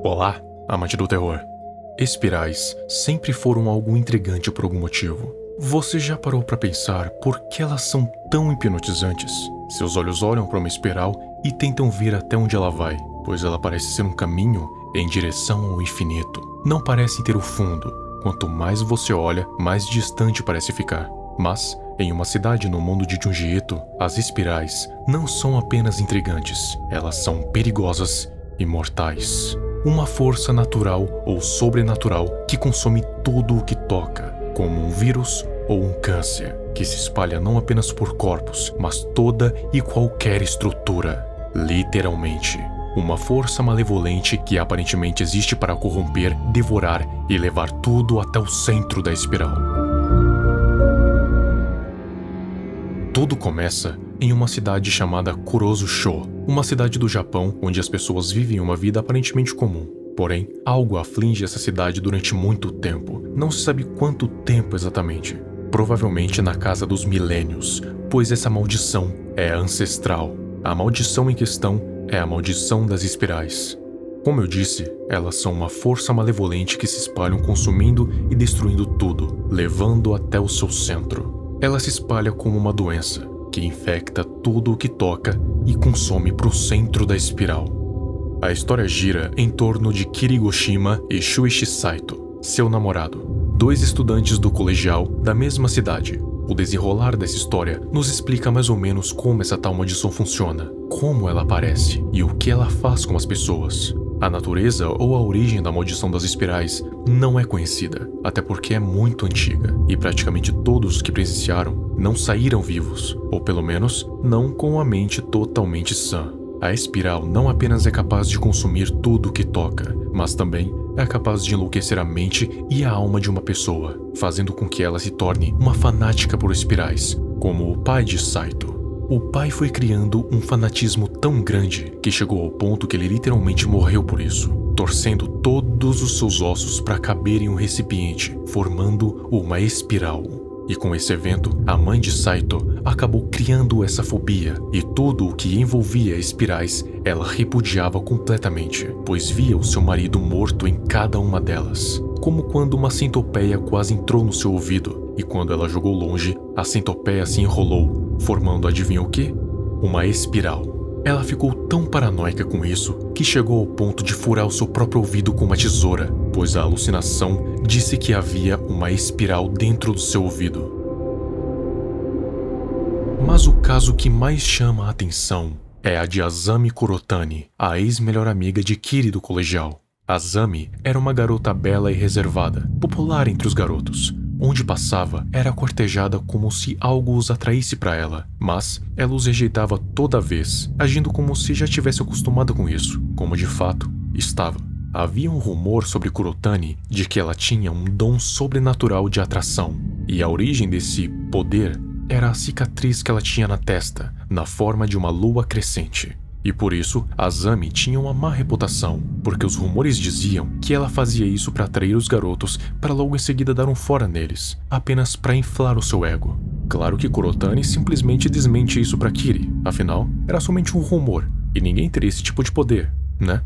Olá, amante do terror. Espirais sempre foram algo intrigante por algum motivo. Você já parou para pensar por que elas são tão hipnotizantes? Seus olhos olham para uma espiral e tentam ver até onde ela vai, pois ela parece ser um caminho em direção ao infinito. Não parece ter o fundo. Quanto mais você olha, mais distante parece ficar. Mas, em uma cidade no mundo de Junji Ito, as espirais não são apenas intrigantes, elas são perigosas e mortais. Uma força natural ou sobrenatural que consome tudo o que toca, como um vírus ou um câncer, que se espalha não apenas por corpos, mas toda e qualquer estrutura. Literalmente. Uma força malevolente que aparentemente existe para corromper, devorar e levar tudo até o centro da espiral. Tudo começa em uma cidade chamada Kurozu-sho, uma cidade do Japão onde as pessoas vivem uma vida aparentemente comum. Porém, algo aflige essa cidade durante muito tempo. Não se sabe quanto tempo exatamente. Provavelmente na casa dos milênios, pois essa maldição é ancestral. A maldição em questão é a maldição das espirais. Como eu disse, elas são uma força malevolente que se espalham consumindo e destruindo tudo, levando até o seu centro. Ela se espalha como uma doença, que infecta tudo o que toca e consome para o centro da espiral. A história gira em torno de Kirigoshima e Shuichi Saito, seu namorado, dois estudantes do colegial da mesma cidade. O desenrolar dessa história nos explica mais ou menos como essa tal maldição funciona, como ela aparece e o que ela faz com as pessoas. A natureza ou a origem da maldição das espirais não é conhecida, até porque é muito antiga, e praticamente todos que presenciaram não saíram vivos, ou pelo menos não com a mente totalmente sã. A espiral não apenas é capaz de consumir tudo o que toca, mas também é capaz de enlouquecer a mente e a alma de uma pessoa, fazendo com que ela se torne uma fanática por espirais, como o pai de Saito. O pai foi criando um fanatismo tão grande que chegou ao ponto que ele literalmente morreu por isso, torcendo todos os seus ossos para caber em um recipiente, formando uma espiral. E com esse evento, a mãe de Saito acabou criando essa fobia, e tudo o que envolvia espirais ela repudiava completamente, pois via o seu marido morto em cada uma delas. Como quando uma centopeia quase entrou no seu ouvido, e quando ela jogou longe, a centopeia se enrolou, formando adivinha o quê? Uma espiral. Ela ficou tão paranoica com isso que chegou ao ponto de furar o seu próprio ouvido com uma tesoura, pois a alucinação disse que havia uma espiral dentro do seu ouvido. Mas o caso que mais chama a atenção é a de Azami Kurotani, a ex-melhor amiga de Kiri do colegial. Azami era uma garota bela e reservada, popular entre os garotos. Onde passava, era cortejada como se algo os atraísse para ela, mas ela os rejeitava toda vez, agindo como se já tivesse acostumada com isso, como de fato estava. Havia um rumor sobre Kurotani de que ela tinha um dom sobrenatural de atração, e a origem desse poder era a cicatriz que ela tinha na testa, na forma de uma lua crescente. E por isso, Azami tinha uma má reputação, porque os rumores diziam que ela fazia isso para atrair os garotos para logo em seguida dar um fora neles, apenas para inflar o seu ego. Claro que Kurotani simplesmente desmente isso para Kiri, afinal, era somente um rumor, e ninguém teria esse tipo de poder, né?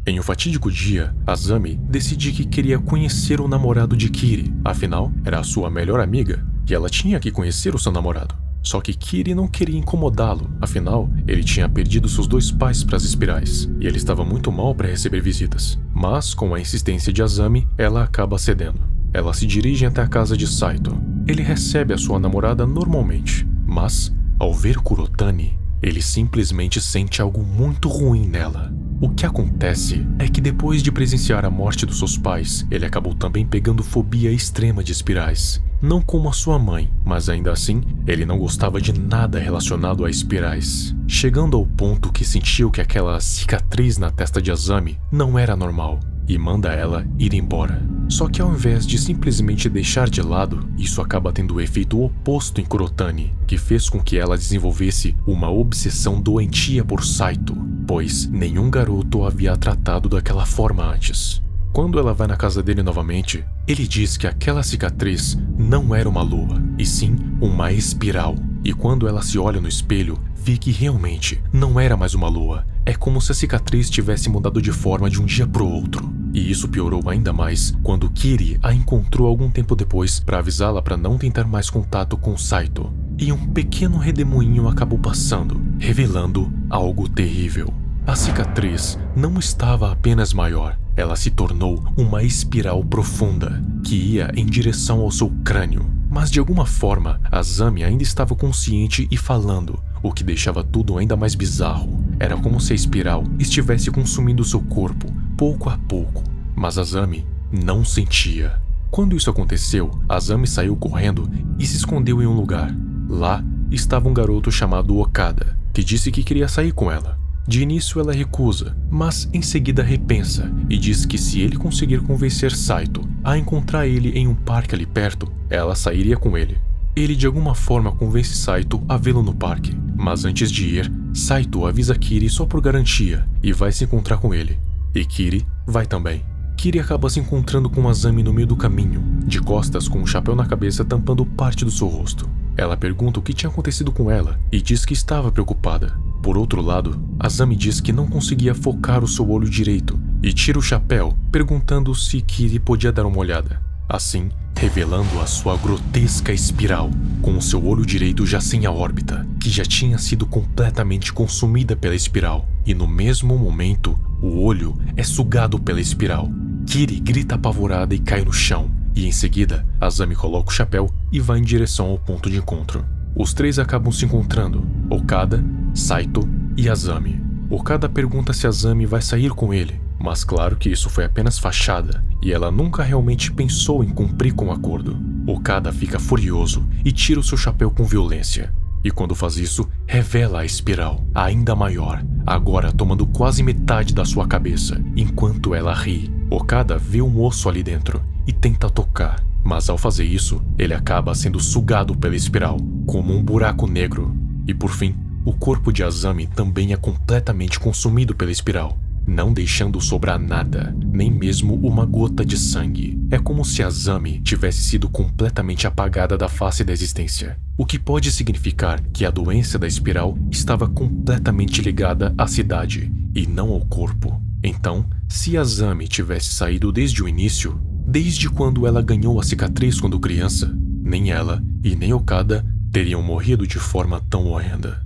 Em um fatídico dia, Azami decide que queria conhecer o namorado de Kiri, afinal, era a sua melhor amiga, e ela tinha que conhecer o seu namorado. Só que Kiri não queria incomodá-lo, afinal, ele tinha perdido seus dois pais para as espirais, e ele estava muito mal para receber visitas. Mas, com a insistência de Azami, ela acaba cedendo. Ela se dirige até a casa de Saito. Ele recebe a sua namorada normalmente, mas, ao ver Kurotani, ele simplesmente sente algo muito ruim nela. O que acontece é que depois de presenciar a morte dos seus pais, ele acabou também pegando fobia extrema de espirais. Não como a sua mãe, mas ainda assim, ele não gostava de nada relacionado a espirais. Chegando ao ponto que sentiu que aquela cicatriz na testa de Azami não era normal, e manda ela ir embora. Só que ao invés de simplesmente deixar de lado, isso acaba tendo o efeito oposto em Kurotani, que fez com que ela desenvolvesse uma obsessão doentia por Saito, pois nenhum garoto a havia tratado daquela forma antes. Quando ela vai na casa dele novamente, ele diz que aquela cicatriz não era uma lua, e sim uma espiral. E quando ela se olha no espelho, vê que realmente não era mais uma lua, É como se a cicatriz tivesse mudado de forma de um dia pro outro. E isso piorou ainda mais quando Kiri a encontrou algum tempo depois para avisá-la para não tentar mais contato com Saito. E um pequeno redemoinho acabou passando, revelando algo terrível. A cicatriz não estava apenas maior, ela se tornou uma espiral profunda que ia em direção ao seu crânio. Mas de alguma forma, Azami ainda estava consciente e falando, o que deixava tudo ainda mais bizarro. Era como se a espiral estivesse consumindo seu corpo, pouco a pouco, mas Azami não sentia. Quando isso aconteceu, Azami saiu correndo e se escondeu em um lugar. Lá estava um garoto chamado Okada, que disse que queria sair com ela. De início ela recusa, mas em seguida repensa e diz que se ele conseguir convencer Saito a encontrar ele em um parque ali perto, ela sairia com ele. Ele de alguma forma convence Saito a vê-lo no parque, mas antes de ir, Saito avisa Kiri só por garantia e vai se encontrar com ele. E Kiri vai também. Kiri acaba se encontrando com Azami no meio do caminho, de costas com um chapéu na cabeça tampando parte do seu rosto. Ela pergunta o que tinha acontecido com ela e diz que estava preocupada. Por outro lado, Azami diz que não conseguia focar o seu olho direito e tira o chapéu, perguntando se Kiri podia dar uma olhada. Assim, revelando a sua grotesca espiral, com o seu olho direito já sem a órbita, que já tinha sido completamente consumida pela espiral. E no mesmo momento, o olho é sugado pela espiral. Kiri grita apavorada e cai no chão. E em seguida, Azami coloca o chapéu e vai em direção ao ponto de encontro. Os três acabam se encontrando, Okada, Saito e Azami. Okada pergunta se Azami vai sair com ele, mas claro que isso foi apenas fachada e ela nunca realmente pensou em cumprir com o acordo. Okada fica furioso e tira o seu chapéu com violência. E quando faz isso, revela a espiral, ainda maior, agora tomando quase metade da sua cabeça. Enquanto ela ri, Okada vê um osso ali dentro e tenta tocar, mas ao fazer isso, ele acaba sendo sugado pela espiral, como um buraco negro. E por fim, o corpo de Azami também é completamente consumido pela espiral, não deixando sobrar nada, nem mesmo uma gota de sangue. É como se Azami tivesse sido completamente apagada da face da existência, o que pode significar que a doença da espiral estava completamente ligada à cidade e não ao corpo. Então, se Azami tivesse saído desde o início, desde quando ela ganhou a cicatriz quando criança, nem ela e nem Okada teriam morrido de forma tão horrenda.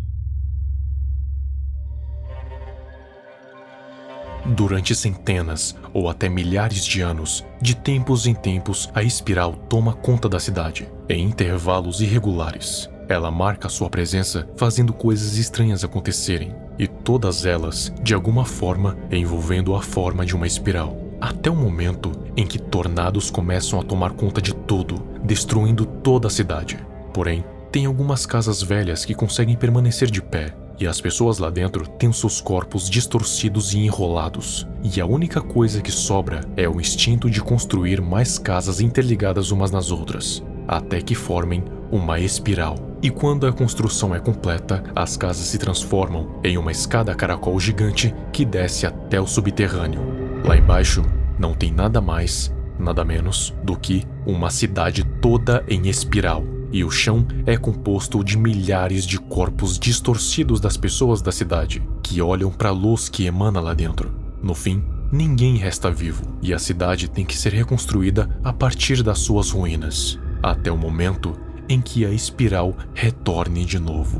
Durante centenas ou até milhares de anos, de tempos em tempos, a espiral toma conta da cidade, em intervalos irregulares. Ela marca sua presença fazendo coisas estranhas acontecerem, e todas elas, de alguma forma, envolvendo a forma de uma espiral. Até o momento em que tornados começam a tomar conta de tudo, destruindo toda a cidade. Porém, tem algumas casas velhas que conseguem permanecer de pé, e as pessoas lá dentro têm os seus corpos distorcidos e enrolados. E a única coisa que sobra é o instinto de construir mais casas interligadas umas nas outras, até que formem uma espiral. E quando a construção é completa, as casas se transformam em uma escada caracol gigante que desce até o subterrâneo. Lá embaixo, não tem nada mais, nada menos do que uma cidade toda em espiral. E o chão é composto de milhares de corpos distorcidos das pessoas da cidade, que olham para a luz que emana lá dentro. No fim, ninguém resta vivo, e a cidade tem que ser reconstruída a partir das suas ruínas, até o momento em que a espiral retorne de novo.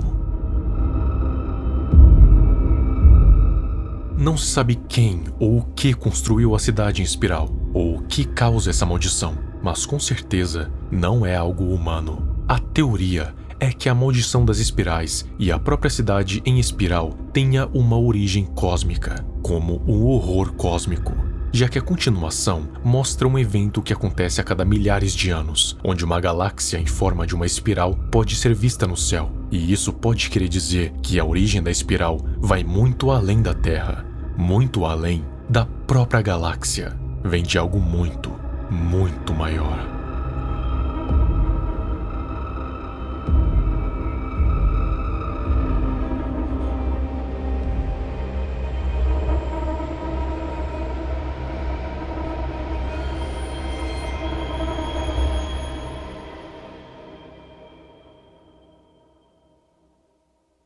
Não se sabe quem ou o que construiu a cidade em espiral, ou o que causa essa maldição, mas com certeza não é algo humano. A teoria é que a maldição das espirais e a própria cidade em espiral tenha uma origem cósmica, como um horror cósmico, já que a continuação mostra um evento que acontece a cada milhares de anos, onde uma galáxia em forma de uma espiral pode ser vista no céu, e isso pode querer dizer que a origem da espiral vai muito além da Terra, muito além da própria galáxia, vem de algo muito, muito maior.